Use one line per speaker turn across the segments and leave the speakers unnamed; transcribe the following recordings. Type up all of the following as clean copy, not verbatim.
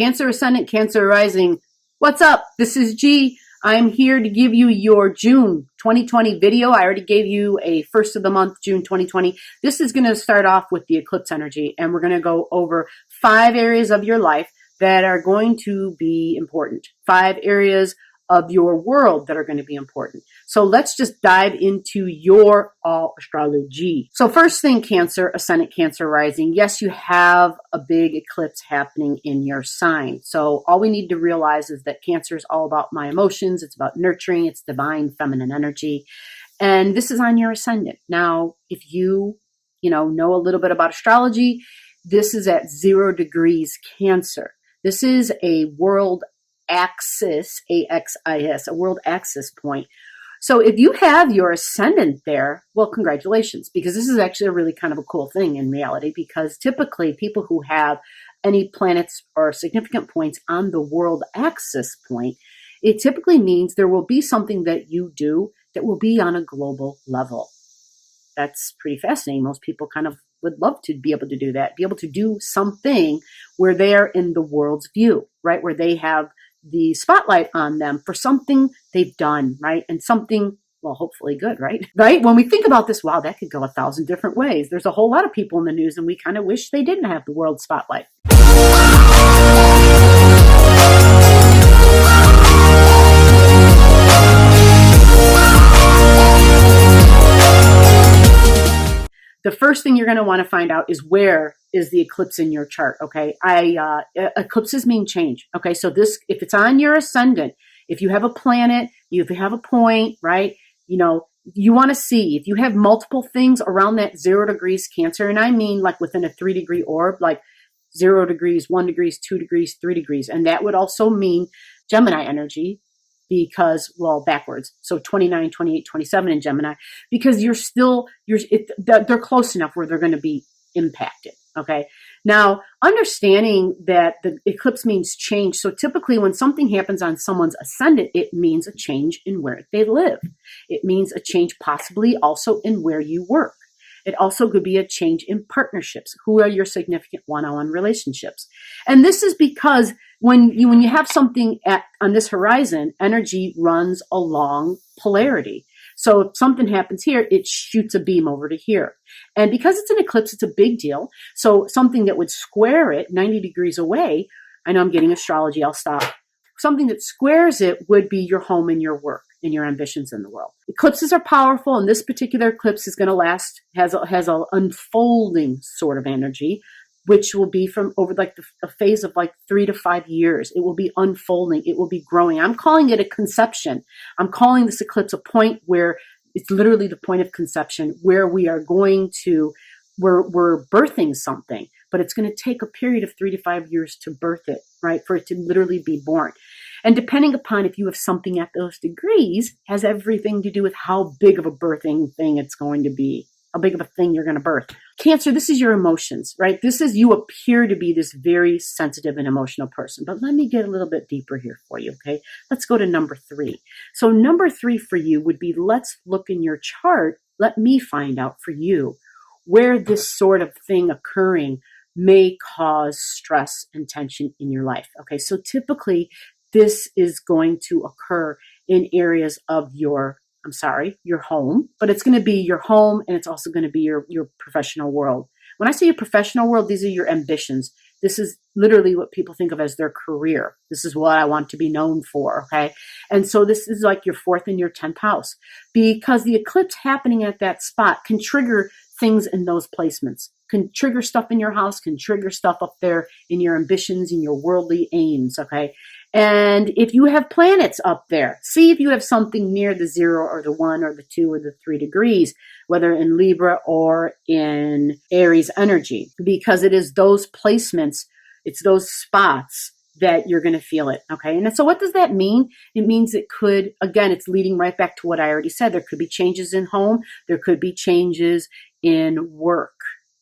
Cancer Ascendant, Cancer Rising. What's up? This is G. I'm here to give you your June 2020 video. I already gave you a first of the month, June 2020. This is going to start off with the eclipse energy, and we're going to go over 5 areas of your life that are going to be important. 5 areas of your world that are going to be important. So let's just dive into your astrology. So first thing, Cancer, Ascendant, Cancer Rising. Yes, you have a big eclipse happening in your sign. So all we need to realize is that Cancer is all about my emotions. It's about nurturing. It's divine feminine energy. And this is on your ascendant. Now, if you know a little bit about astrology, this is at 0 degrees Cancer. This is a world axis, A-X-I-S, a world axis point. So if you have your ascendant there, well, congratulations, because this is actually a really kind of a cool thing in reality, because typically people who have any planets or significant points on the world axis point, it typically means there will be something that you do that will be on a global level. That's pretty fascinating. Most people kind of would love to be able to do that, be able to do something where they are in the world's view, right? Where they have the spotlight on them for something they've done, right? And something, well, hopefully good, right? Right? When we think about this, wow, that could go 1,000 different ways. There's a whole lot of people in the news, and we kind of wish they didn't have the world spotlight. The first thing you're going to want to find out is where is the eclipse in your chart, okay? Eclipses mean change, okay? So this, if it's on your ascendant, if you have a planet, if you have a point, right? You want to see if you have multiple things around that 0 degrees Cancer, and I mean like within a 3-degree orb, like 0 degrees, 1 degrees, 2 degrees, 3 degrees. And that would also mean Gemini energy, because, well, backwards. So 29, 28, 27 in Gemini, because they're close enough where they're going to be impacted. Okay. Now, understanding that the eclipse means change. So typically when something happens on someone's ascendant, it means a change in where they live. It means a change possibly also in where you work. It also could be a change in partnerships. Who are your significant one-on-one relationships? And this is because when you have something on this horizon, energy runs along polarity. So if something happens here, it shoots a beam over to here. And because it's an eclipse, it's a big deal. So something that would square it 90 degrees away, I know I'm getting astrology, I'll stop. Something that squares it would be your home and your work and your ambitions in the world. Eclipses are powerful, and this particular eclipse is going to last, has an unfolding sort of energy, which will be from over like a phase of like 3 to 5 years. It will be unfolding. It will be growing. I'm calling it a conception. I'm calling this eclipse a point where it's literally the point of conception, where we're birthing something, but it's going to take a period of 3 to 5 years to birth it, right? For it to literally be born. And depending upon if you have something at those degrees, has everything to do with how big of a birthing thing it's going to be, how big of a thing you're going to birth. Cancer, this is your emotions, right? This is, you appear to be this very sensitive and emotional person. But let me get a little bit deeper here for you, okay? Let's go to number 3. So number 3 for you would be, let's look in your chart. Let me find out for you where this sort of thing occurring may cause stress and tension in your life. Okay, so typically this is going to occur in areas of your home, but it's going to be your home, and it's also going to be your professional world. When I say your professional world, these are your ambitions. This is literally what people think of as their career. This is what I want to be known for, okay? And so this is like your 4th and your 10th house, because the eclipse happening at that spot can trigger things in those placements, can trigger stuff in your house, can trigger stuff up there in your ambitions and your worldly aims, okay? And if you have planets up there, see if you have something near the 0 or the 1 or the 2 or the 3 degrees, whether in Libra or in Aries energy, because it is those placements, it's those spots that you're going to feel it, okay? And so what does that mean? It means it could, again, it's leading right back to what I already said. There could be changes in home. There could be changes in work.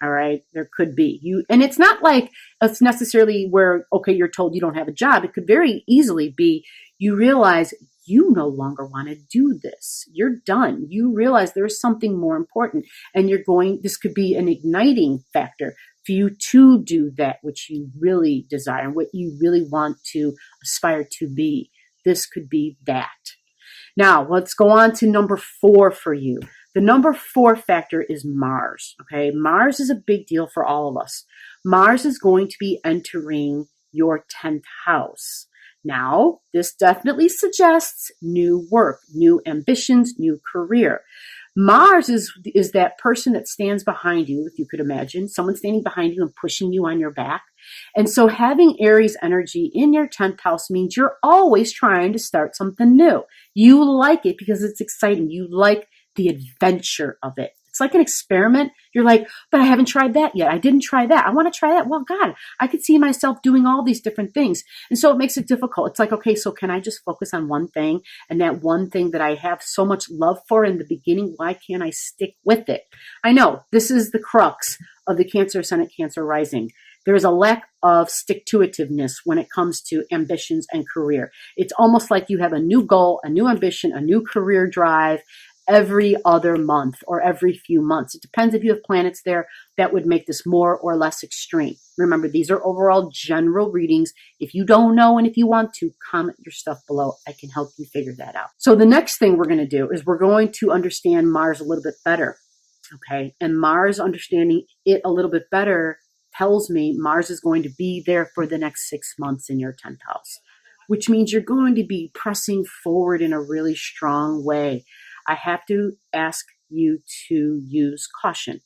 All right. There could be and it's not like it's necessarily where, okay, you're told you don't have a job. It could very easily be you realize you no longer want to do this. You're done. You realize there's something more important, and this could be an igniting factor for you to do that which you really desire, what you really want to aspire to be. This could be that. Now, let's go on to number 4 for you. The number 4 factor is Mars. Okay, Mars is a big deal for all of us. Mars is going to be entering your 10th house. Now, this definitely suggests new work, new ambitions, new career. Mars is that person that stands behind you, if you could imagine, someone standing behind you and pushing you on your back. And so having Aries energy in your 10th house means you're always trying to start something new. You like it because it's exciting. You like the adventure of it. It's like an experiment. You're like, but I haven't tried that yet. I didn't try that. I want to try that. Well, God, I could see myself doing all these different things. And so it makes it difficult. It's like, okay, so can I just focus on one thing? And that one thing that I have so much love for in the beginning, why can't I stick with it? I know this is the crux of the Cancer Ascendant, Cancer Rising. There is a lack of stick-to-itiveness when it comes to ambitions and career. It's almost like you have a new goal, a new ambition, a new career drive every other month or every few months. It depends if you have planets there that would make this more or less extreme. Remember, these are overall general readings. If you don't know and if you want to, comment your stuff below. I can help you figure that out. So the next thing we're going to do is we're going to understand Mars a little bit better. Okay. And Mars, understanding it a little bit better, tells me Mars is going to be there for the next 6 months in your 10th house, which means you're going to be pressing forward in a really strong way. I have to ask you to use caution.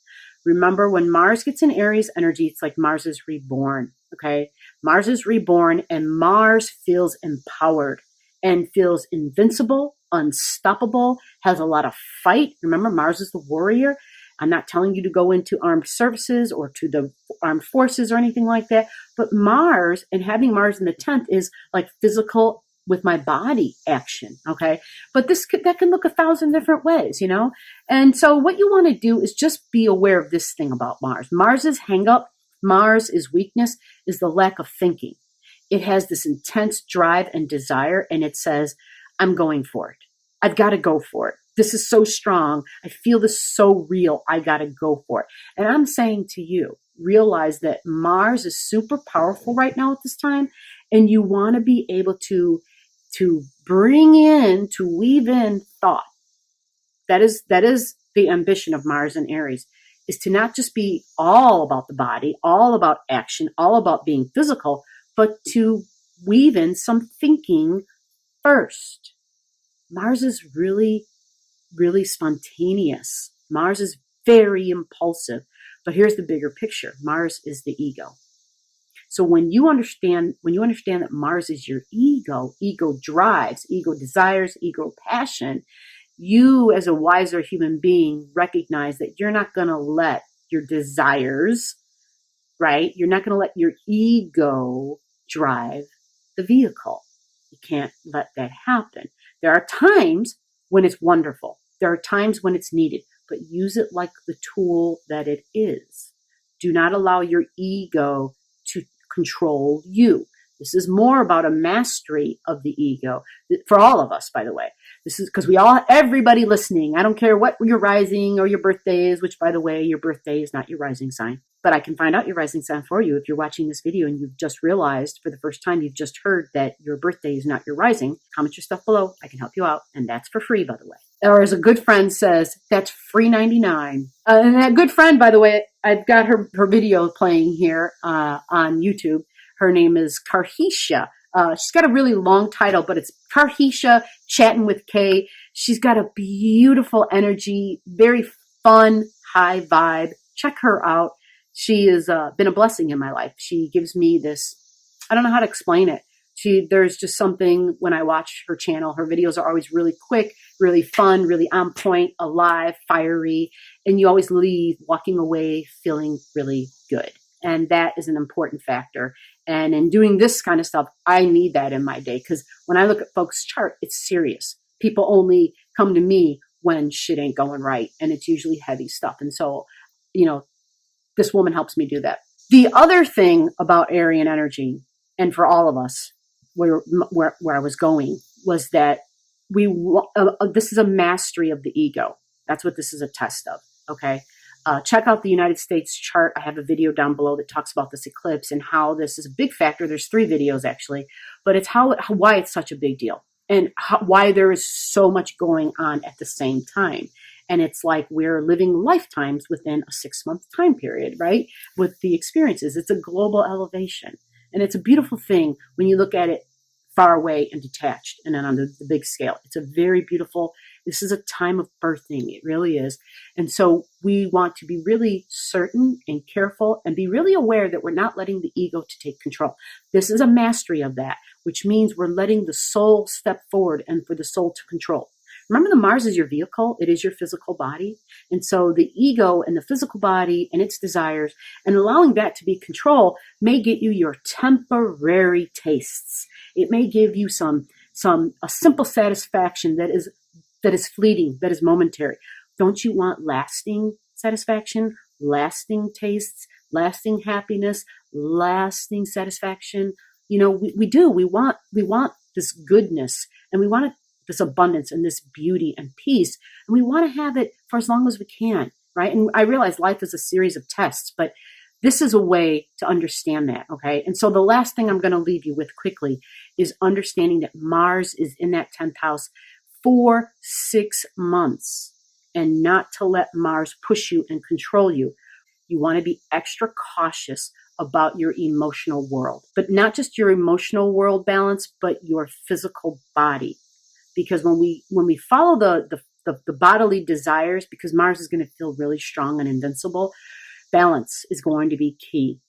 Remember, when Mars gets in Aries energy, it's like Mars is reborn, okay? Mars is reborn and Mars feels empowered and feels invincible, unstoppable, has a lot of fight. Remember, Mars is the warrior. I'm not telling you to go into armed services or to the armed forces or anything like that, but Mars and having Mars in the 10th is like physical with my body action, okay? But that can look 1,000 different ways, you know? And so what you want to do is just be aware of this thing about Mars. Mars's hang up, Mars' weakness is the lack of thinking. It has this intense drive and desire, and it says, I'm going for it. I've got to go for it. This is so strong. I feel this so real. I got to go for it. And I'm saying to you, realize that Mars is super powerful right now at this time, and you want to be able to weave in thought. That is the ambition of Mars and Aries, is to not just be all about the body, all about action, all about being physical, but to weave in some thinking first. Mars is really, really spontaneous. Mars is very impulsive. But here's the bigger picture. Mars is the ego. So when you understand that Mars is your ego drives, ego desires, ego passion, you as a wiser human being recognize that you're not going to let your desires, right? You're not going to let your ego drive the vehicle. You can't let that happen. There are times when it's wonderful. There are times when it's needed, but use it like the tool that it is. Do not allow your ego to control you. This is more about a mastery of the ego for all of us, by the way. This is because everybody listening, I don't care what your rising or your birthday is, which by the way, your birthday is not your rising sign, but I can find out your rising sign for you if you're watching this video and you've just realized for the first time, you've just heard that your birthday is not your rising. Comment your stuff below. I can help you out. And that's for free, by the way. Or as a good friend says, that's free 99. And that good friend, by the way, I've got her video playing here on YouTube. Her name is Karheisha. She's got a really long title, but it's Karheisha, Chattin with K. She's got a beautiful energy, very fun, high vibe. Check her out. She has been a blessing in my life. She gives me this, I don't know how to explain it. There's just something when I watch her channel, her videos are always really quick, really fun, really on point, alive, fiery, and you always leave walking away feeling really good. And that is an important factor. And in doing this kind of stuff, I need that in my day because when I look at folks' chart, it's serious. People only come to me when shit ain't going right, and it's usually heavy stuff. And so, you know, this woman helps me do that. The other thing about Aryan energy, and for all of us, where I was going, was that this is a mastery of the ego. That's what this is a test of, okay? Check out the United States chart. I have a video down below that talks about this eclipse and how this is a big factor. There's 3 videos actually, but it's why it's such a big deal and why there is so much going on at the same time. And it's like we're living lifetimes within a 6-month time period, right? With the experiences. It's a global elevation. And it's a beautiful thing when you look at it far away and detached and then on the big scale. It's a very beautiful, this is a time of birthing. It really is. And so we want to be really certain and careful and be really aware that we're not letting the ego to take control. This is a mastery of that, which means we're letting the soul step forward and for the soul to control. Remember, the Mars is your vehicle. It is your physical body. And so the ego and the physical body and its desires and allowing that to be control may get you your temporary tastes. It may give you a simple satisfaction that is fleeting, that is momentary. Don't you want lasting satisfaction, lasting tastes, lasting happiness, lasting satisfaction? You know, we do. We want this goodness, and we want this abundance and this beauty and peace. And we want to have it for as long as we can, right? And I realize life is a series of tests, but this is a way to understand that, okay? And so the last thing I'm going to leave you with quickly is understanding that Mars is in that 10th house for 6 months, and not to let Mars push you and control you. You want to be extra cautious about your emotional world, but not just your emotional world balance, but your physical body. Because when we follow the bodily desires, because Mars is going to feel really strong and invincible, balance is going to be key.